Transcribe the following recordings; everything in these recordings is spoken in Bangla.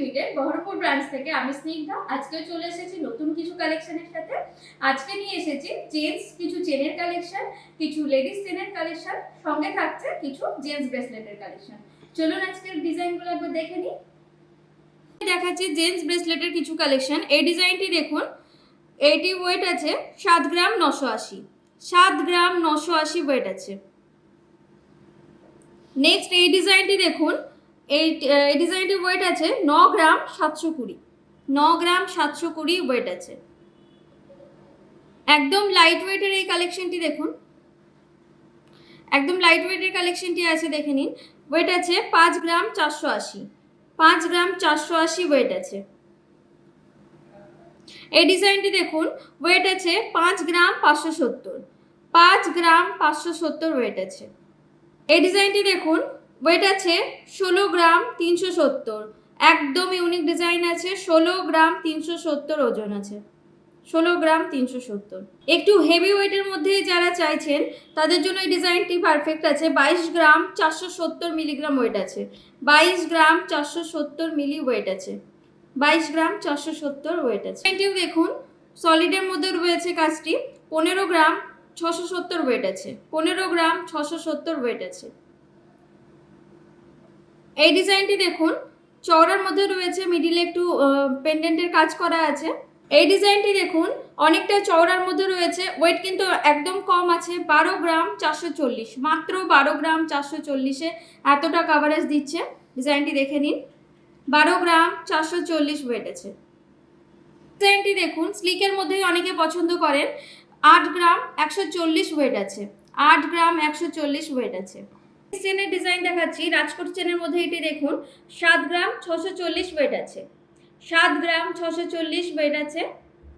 লিমিটেড বহরমপুর ব্রাঞ্চ থেকে আমি স্নিগ্ধা আজকে চলে এসেছি নতুন কিছু কালেকশনের সাথে। আজকে নিয়ে এসেছি জেন্টস কিছু চেনের কালেকশন, কিছু লেডিস চেনের কালেকশন, সঙ্গে থাকছে কিছু জেন্টস ব্রেসলেটের কালেকশন। চলুন আজকের ডিজাইনগুলো একবার দেখে নিই। দেখাচ্ছি জেন্টস ব্রেসলেটের কিছু কালেকশন। এই ডিজাইনটি দেখুন, এইটি ওয়েট আছে 7 গ্রাম 980, 7 গ্রাম 980 ওয়েট আছে। নেক্সট এই ডিজাইনটি দেখুন, এই ডিজাইনটি ওয়েট আছে 9 গ্রাম 720, 9 গ্রাম 720 ওয়েট আছে। একদম লাইট ওয়েটের এই কালেকশনটি দেখুন, একদম লাইট ওয়েটের কালেকশনটি আছে, দেখে নিন। ওয়েট আছে 5 গ্রাম 480, 5 গ্রাম 480 ওয়েট আছে। এই ডিজাইনটি দেখুন, ওয়েট আছে 5 গ্রাম 570, 5 গ্রাম 570 ওয়েট আছে। এই ডিজাইনটি দেখুন, ওয়েট আছে 16 গ্রাম 370, একদম ইউনিক ডিজাইন আছে, 16 গ্রাম 370 ওজন আছে, 16 গ্রাম 370। একটু হেভি ওয়েটের মধ্যে যারা চাইছেন তাদের জন্য এই ডিজাইনটি পারফেক্ট আছে। 22 গ্রাম 470 মিলিগ্রাম ওয়েট আছে, 22 গ্রাম 470 মিলি ওয়েট আছে, 22 গ্রাম 470 ওয়েট আছে। ডিজাইনটিও দেখুন, সলিডের মধ্যে রয়েছে কাজটি। 15 গ্রাম 670 ওয়েট আছে, 15 গ্রাম 670 ওয়েট আছে। এই ডিজাইনটি দেখুন, চওড়ার মধ্যে রয়েছে, মিডিলে একটু পেন্ডেন্টের কাজ করা আছে। এই ডিজাইনটি দেখুন, অনেকটা চওড়ার মধ্যে রয়েছে, ওয়েট কিন্তু একদম কম আছে, 12 গ্রাম 440, মাত্র 12 গ্রাম 440-এ এতটা কাভারেজ দিচ্ছে। ডিজাইনটি দেখে নিন, 12 গ্রাম 440 ওয়েট আছে। ডিজাইনটি দেখুন, স্লিকের মধ্যেই অনেকে পছন্দ করেন, 8 গ্রাম 140 ওয়েট আছে, 8 গ্রাম 140 ওয়েট আছে। চেনের ডিজাইন দেখাচ্ছি, রাজকোট চেনের মধ্যে এটি দেখুন, 7 গ্রাম 640 ওয়েট আছে, 7 গ্রাম 640 ওয়েট আছে।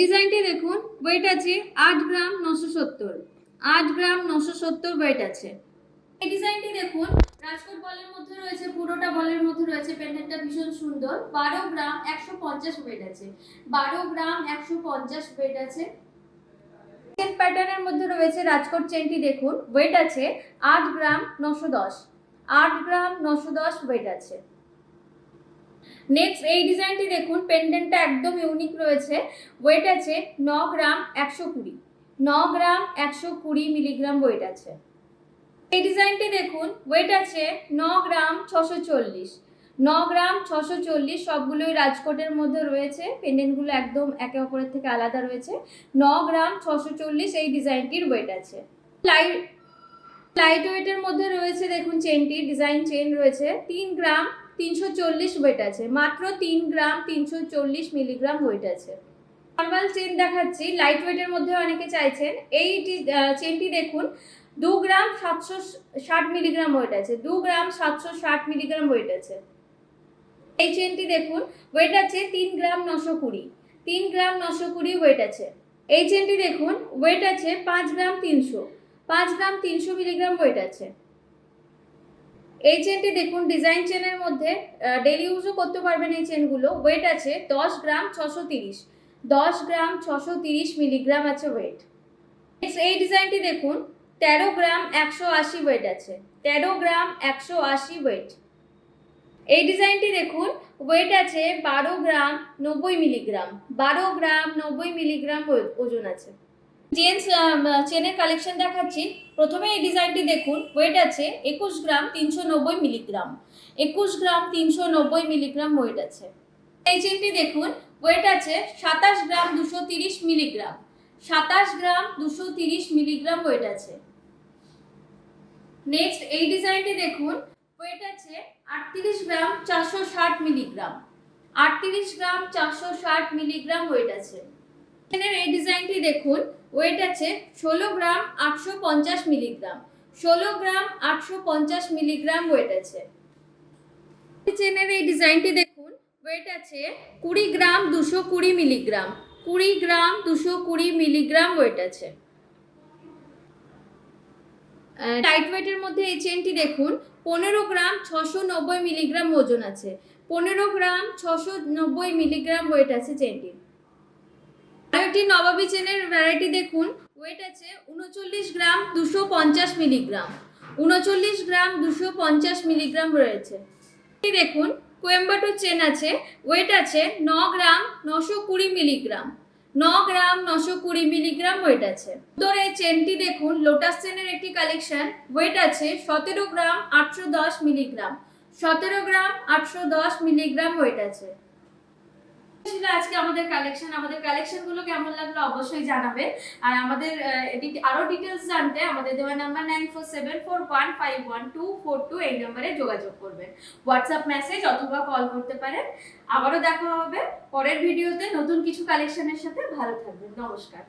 ডিজাইনটি দেখুন, ওয়েট আছে 8 গ্রাম 970, 8 গ্রাম 970 ওয়েট আছে। এই ডিজাইনটি দেখুন, রাজকোট বলের মধ্যে রয়েছে, পুরোটা বলের মধ্যে রয়েছে, পেন্ডেন্টটা ভীষণ সুন্দর, 12 গ্রাম 150 ওয়েট আছে, 12 গ্রাম 150 ওয়েট আছে। চেন প্যাটার্নের মধ্যে রয়েছে রাজকোট চেনটি দেখুন, ওয়েট আছে 8 গ্রাম 910, 8 গ্রাম 910 ওয়েট আছে। নেক্সট এই ডিজাইনটি দেখুন, পেন্ডেন্টটা একদম ইউনিক রয়েছে, ওয়েট আছে 9 গ্রাম 120, 9 গ্রাম 120 মিলিগ্রাম ওয়েট আছে। এই ডিজাইনটি দেখুন, ওয়েট আছে 9 গ্রাম 640, 9 গ্রাম 640, সবগুলোই রাজকোটের মধ্যে রয়েছে, পেন্ডেন্টগুলো একদম একে অপরের থেকে আলাদা রয়েছে। 9 গ্রাম 640 এই ডিজাইনটির ওয়েট আছে। লাইট ওয়েটের মধ্যে রয়েছে দেখুন, চেনটি ডিজাইন চেন রয়েছে, 3 গ্রাম 340 ওয়েট আছে, মাত্র 3 গ্রাম 340 মিলিগ্রাম ওয়েট আছে। নর্মাল চেন দেখাচ্ছি, লাইট ওয়েটের মধ্যে অনেকে চাইছেন। এই চেনটি দেখুন, 2 গ্রাম 760 মিলিগ্রাম ওয়েট আছে, 2 গ্রাম 760 মিলিগ্রাম ওয়েট আছে। এই চেনটি দেখুন, ওয়েট আছে 3 গ্রাম 920, 3 গ্রাম 920 ওয়েট আছে। এই চেনটি দেখুন, ওয়েট আছে 5 গ্রাম 300, 5 গ্রাম 300 মিলিগ্রাম ওয়েট আছে। এই চেনটি দেখুন, ডিজাইন চেনের মধ্যে ডেলি ইউজও করতে পারবেন এই চেনগুলো। ওয়েট আছে 10 গ্রাম 630, 10 গ্রাম 630 মিলিগ্রাম আছে ওয়েট। এই ডিজাইনটি দেখুন, 13 গ্রাম 180 ওয়েট আছে, 13 গ্রাম 180 ওয়েট। এই ডিজাইনটি দেখুন, ওয়েট আছে 12 গ্রাম 90 মিলিগ্রাম, 12 গ্রাম 90 মিলিগ্রাম ওজন আছে। জেন্টস চেনের কালেকশন দেখাচ্ছি। প্রথমে এই ডিজাইনটি দেখুন, ওয়েট আছে 21 গ্রাম 390 মিলিগ্রাম, 21 গ্রাম 390 মিলিগ্রাম ওয়েট আছে। এই চেনটি দেখুন, ওয়েট আছে 27 গ্রাম 230 মিলিগ্রাম, 27 গ্রাম 230 মিলিগ্রাম ওয়েট আছে। নেক্সট এই ডিজাইনটি দেখুন, ওয়েট আছে 38 গ্রাম 460 মিলিগ্রাম, 38 গ্রাম 460 মিলিগ্রাম ওয়েট আছে। এই ডিজাইনটি দেখুন, ওয়েট আছে 16 গ্রাম 850 মিলিগ্রাম, 16 গ্রাম 850 মিলিগ্রাম ওয়েট আছে। চেনের এই ডিজাইনটি দেখুন, ওয়েট আছে 20 গ্রাম 220 মিলিগ্রাম, 20 গ্রাম 220 মিলিগ্রাম ওয়েট আছে। লাইট ওয়েটের মধ্যে এই চেনটি দেখুন, 15 গ্রাম 690 মিলিগ্রাম ওজন আছে, 15 গ্রাম 690 মিলিগ্রাম ওয়েট আছে চেনটি। আরেকটি নবাবী চেনের ভ্যারাইটি দেখুন, ওয়েট আছে 39 গ্রাম 250 মিলিগ্রাম, 39 গ্রাম 250 মিলিগ্রাম রয়েছে। দেখুন, কোয়েম্বাটুর চেন আছে, ওয়েট আছে 9 গ্রাম 920 মিলিগ্রাম। 9 গ্রাম 920 মিলিগ্রাম ওয়েট আছে। সুন্দর এই চেনটি দেখুন, লোটাস চেনের একটি কালেকশন, ওয়েট আছে 17 গ্রাম 810 মিলিগ্রাম। 17 গ্রাম 810 মিলিগ্রাম ওয়েট আছে। ছিল আজকে আমাদের কালেকশনগুলো কেমন লাগলো অবশ্যই জানাবে। আর আমাদের আরো ডিটেলস জানতে আমাদের দেওয়া নাম্বার 9474151242 এই নম্বরে যোগাযোগ করবেন। হোয়াটসঅ্যাপ মেসেজ অথবা কল করতে পারেন। আবারও দেখা হবে পরের ভিডিওতে নতুন কিছু কালেকশনের সাথে। ভালো থাকবেন, নমস্কার।